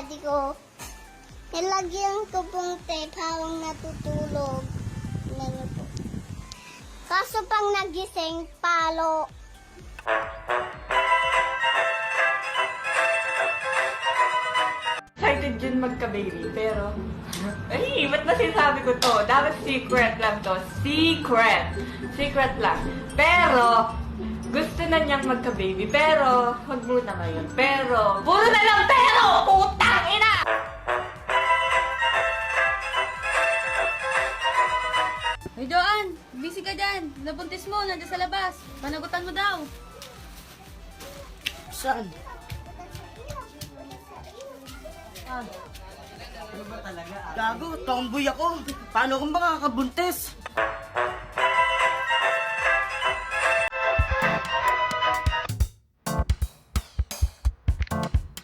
daddy ko. Nilagyan ko pong tape habang natutulog. Ganyan po. Kaso pang nagising, palo. Excited yun magka-baby, pero... Ay, ba't ba sinasabi ko to? Dapat secret lang to. Secret! Secret lang. Pero, gusto na niyang magka-baby. Pero, wag muna ngayon. Pero, puro na lang pero! Putang ina! Hey, Joanne! Busy ka dyan. Nabuntis mo, nandiyan sa labas. Panagutan mo daw. Saan? Ah. Ano ba talaga? Gago, tomboy ako. Paano kung makakabuntis?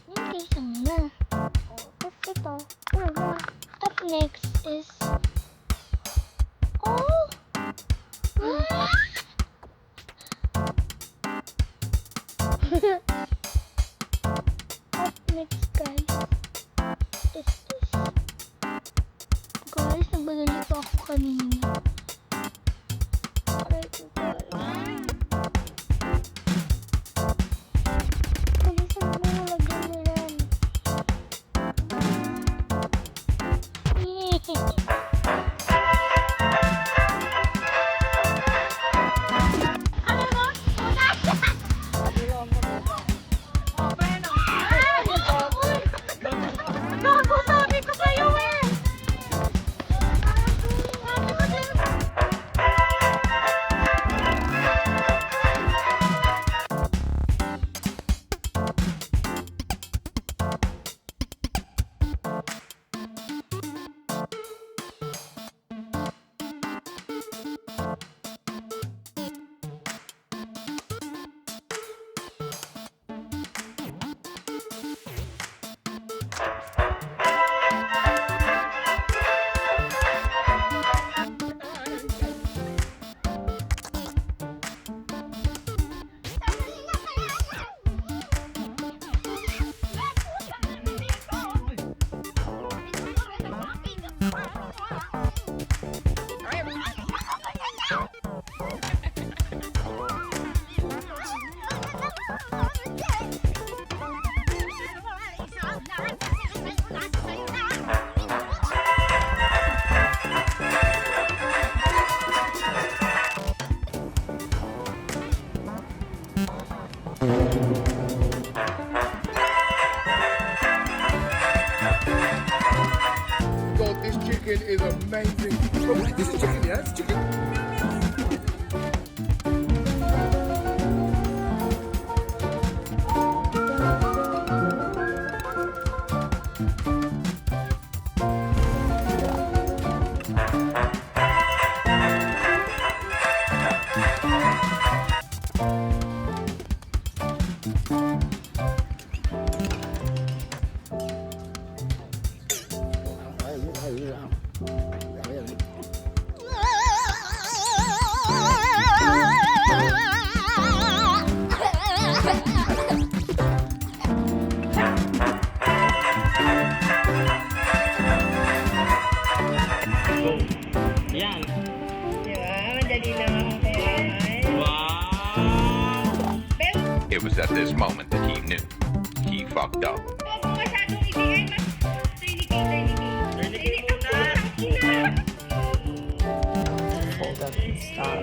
Hindi sana. Tapos ito. Up next is... Oh! Up next, guys. Is this. Guys, nagmadali pa ako kanina. Alright, guys. Bilisan mo, lagyan mo yan. Gago, sabi ko sa'yo eh! Yo, this chicken is amazing. Oh, this is chicken, yeah? It's chicken. Yan. Diba? Madali lang ako kaya. It was at this moment that he knew he fucked up. Huwag mo masyadong ibigay. Mas Trinity. Ang ina! Hold up and stop.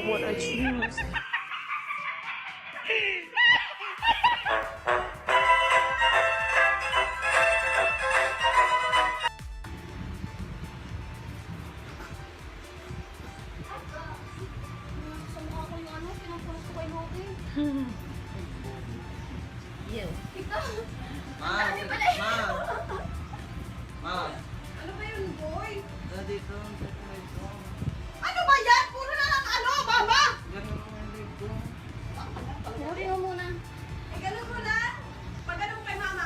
What I choose. Ma, Ano ba yun, boy? dito. Ano ba yan? Puro na lang ano, mama! Ganun ang leg ko. Puri mo muna. Eh, ganun mo na. Pag ganun kay mama,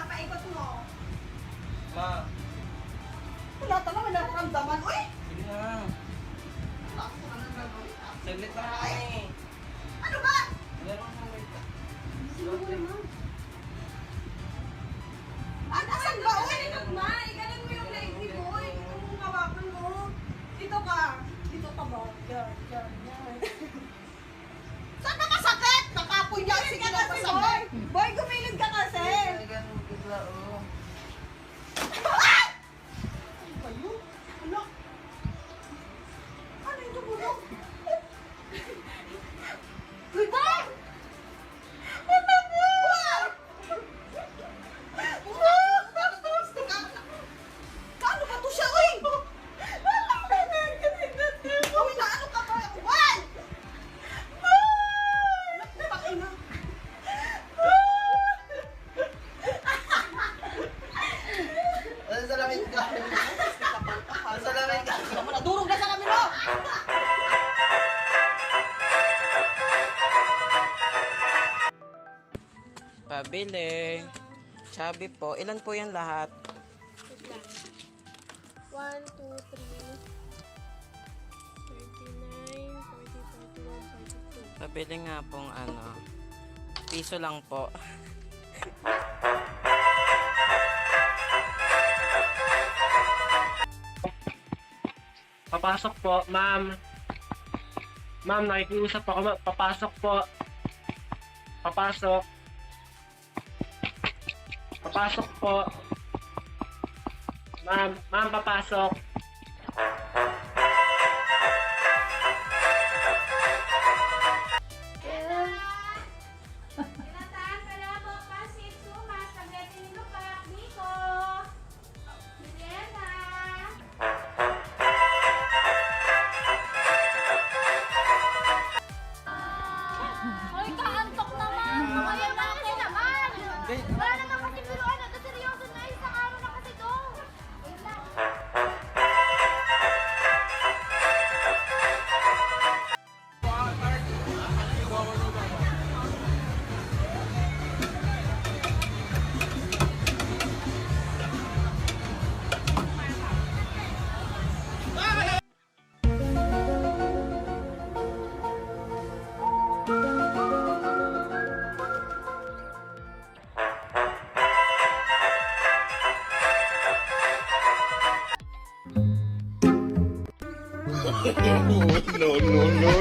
Pabili. Chubby po. Ilan po yan lahat? 1, 2, 3, 39, 40, 41, 42. Pabili nga pong piso lang po. Papasok po, ma'am. Ma'am, nakikiusap ako. Papasok po. Papasok. Papasok po. Ma'am, papasok. Pinataan ka na po kasi sumas, spaghetti nilupak, Nico. Juliana. Hoy, kaantok naman. Kaya na kasi naman. Wala naman kasi biruan na. Seryoso na isang araw na kasi to. Wait lang. No, no, no,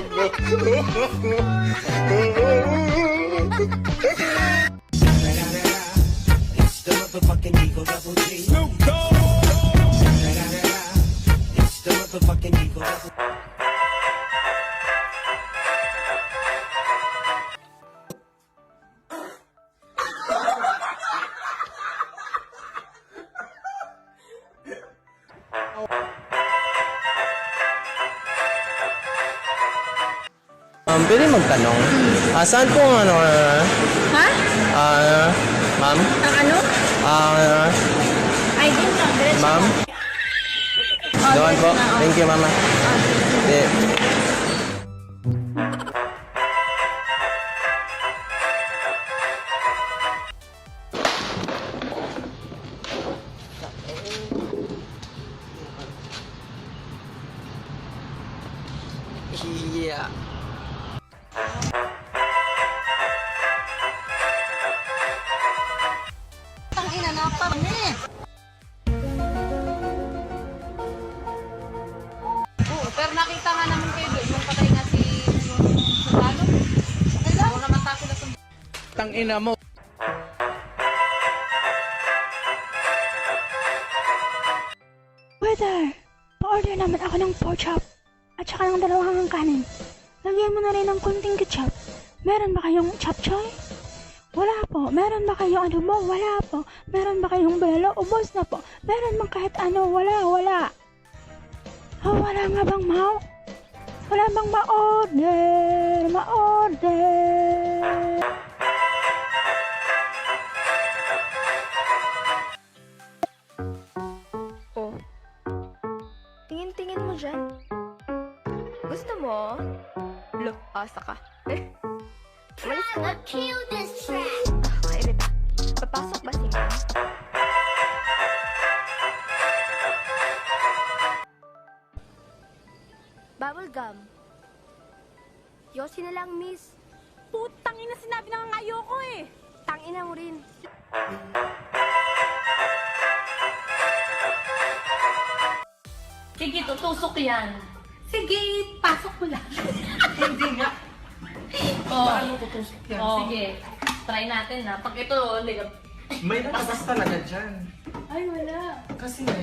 Pwede magtanong. Saan po ang Ha? ma'am? Ang ano? Ay, din lang. Diretso Ma'am? na. Doon po. Thank you, mama. Hindi. Yeah. Ang ina na kami. Oo, pero nakita nga naman kayo doon. Nung patay nga si Sundalo. Oo naman tako na Tangina mo. Waiter, pa-order naman ako ng pork chop at saka ng 2 kanin. Lagyan mo na rin ng konting ketchup. Meron ba kayong chop choy? Wala po. Meron ba kayong adobo? Wala po. Meron ba kayong bulalo? Ubos na po. Meron bang kahit ano? Wala. Oh, wala nga bang mau? Wala bang ma-order? Oh. Tingin-tingin mo dyan. Gusto mo? Look, asa ka. Umalis ka. Kill this track. Kairita. Papasok ba si ma'am? Bubble gum. Yossi na lang, miss. Putang ina, sinabi na nga ayoko eh. Tangina mo rin. Sige, tutusok yan. Sige, pasok mo lang. Hindi nga. Paano tutusok yan? Sige, try natin na. Pag ito, May patas talaga dyan. ay wala. Kasi nga,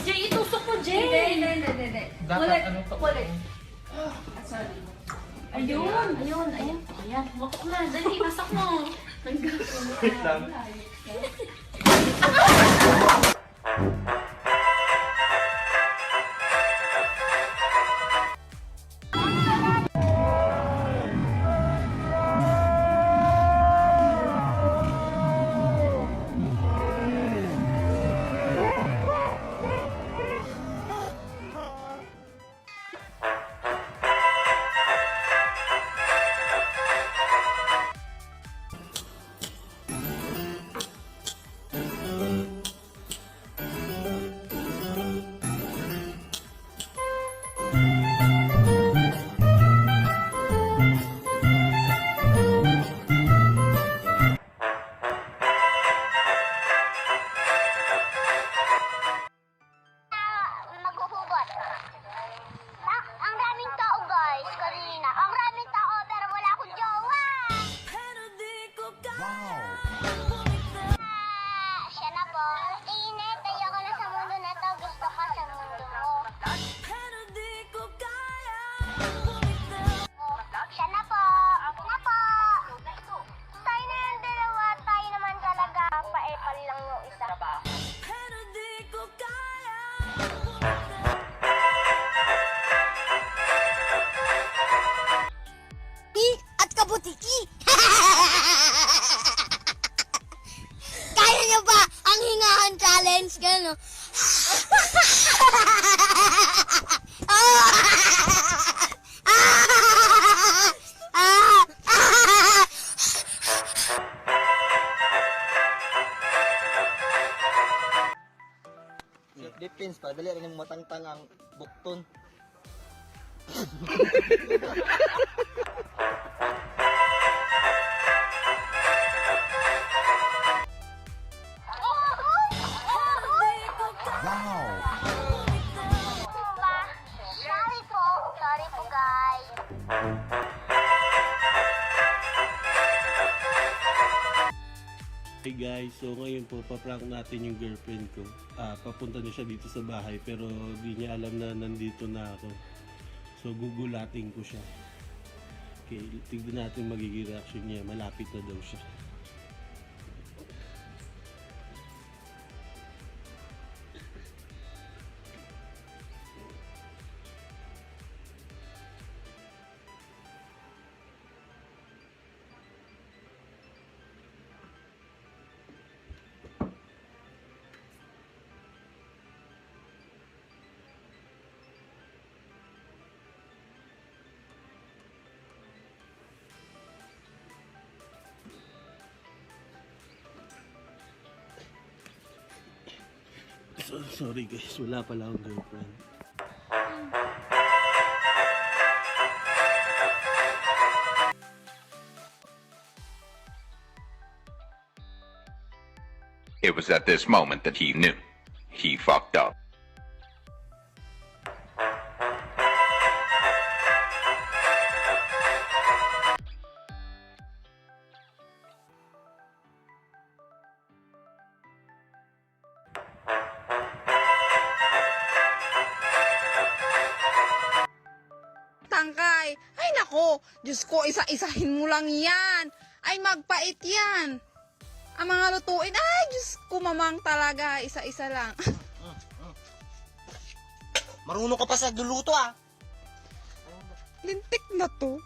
Jay, itusok mo, Jay. Hindi. dapat ano to? Ulit. Sorry. Ayun. Ayan, watok na. Dali, pasok mo. Wait lang. putiki! Kaya niyo ba ang hinahan challenge? Gano? Defense pa, dali rin yung matangtang ang bukton. Sorry po guys. Hey guys, so ngayon po paprank natin yung girlfriend ko. Papunta na siya dito sa bahay pero di niya alam na nandito na ako. So gugulatin ko siya. Okay, tignan natin magiging reaction niya. Malapit na daw siya. Sorry guys, wala pala akong girlfriend. It was at this moment that he knew. He fucked up. Tangkay. Ay nako, Diyos ko, isa-isahin mo lang yan. Ay magpait yan. Ang mga lutuin, ay Diyos ko, mamang talaga, isa-isa lang. Marunong ka pa sa luluto ah. Lintik na to.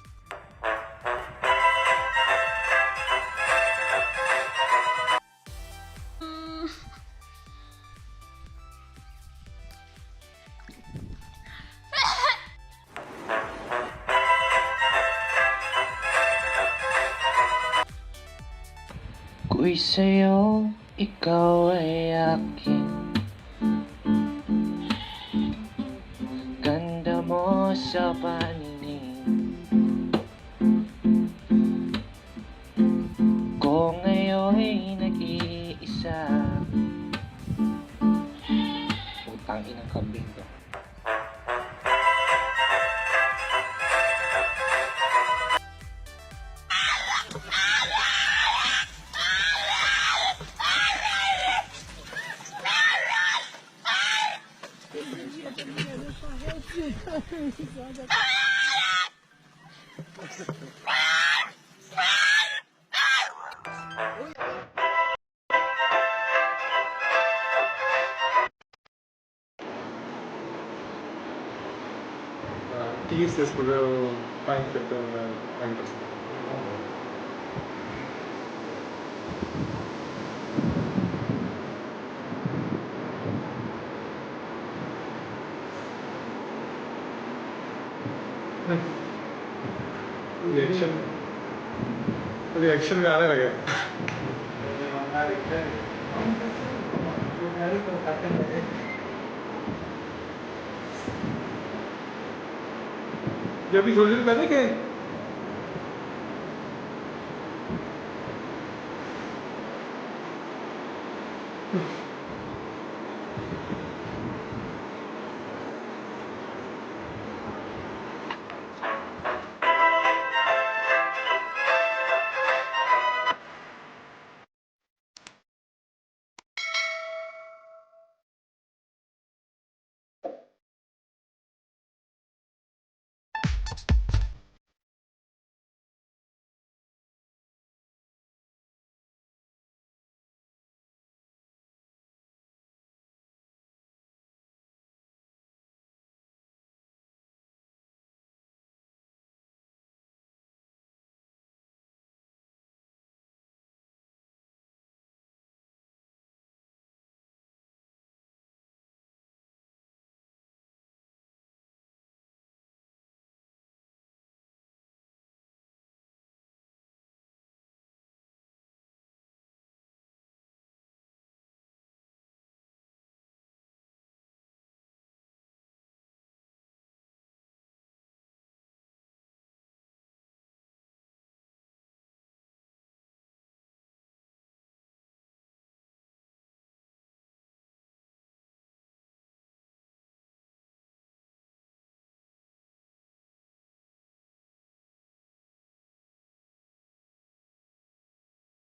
Ako'y sa'yo, ikaw ay akin. Ganda mo sa paningin ko ngayon'y nag-iisa. Utang inang kambing ko. Use this little fine tip in the language. Reaction में आने लगे ये अभी थोड़ी देर पहले के